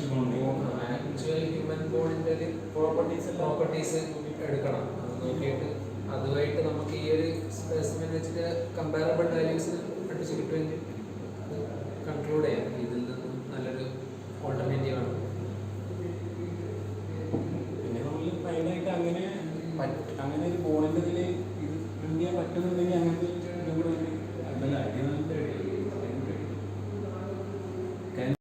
Actual human ബോഡിന്റെ properties എടുക്കണം. അത് നോക്കിയിട്ട് അതുമായിട്ട് നമുക്ക് ഈ ഒരു സ്പെസിമെൻ വെച്ചിട്ട് കമ്പാരബിൾ വാല്യൂസ് അടിച്ച് കിട്ടുമെങ്കിൽ കൺക്ലൂഡ് ചെയ്യാം ഇതിൽ നിന്നും നല്ലൊരു ഓൾട്ടർനേറ്റീവ് ആണ്. പിന്നെ നമ്മൾ ഫൈനലായിട്ട് അങ്ങനെ ഒരു ബോണിന്റെ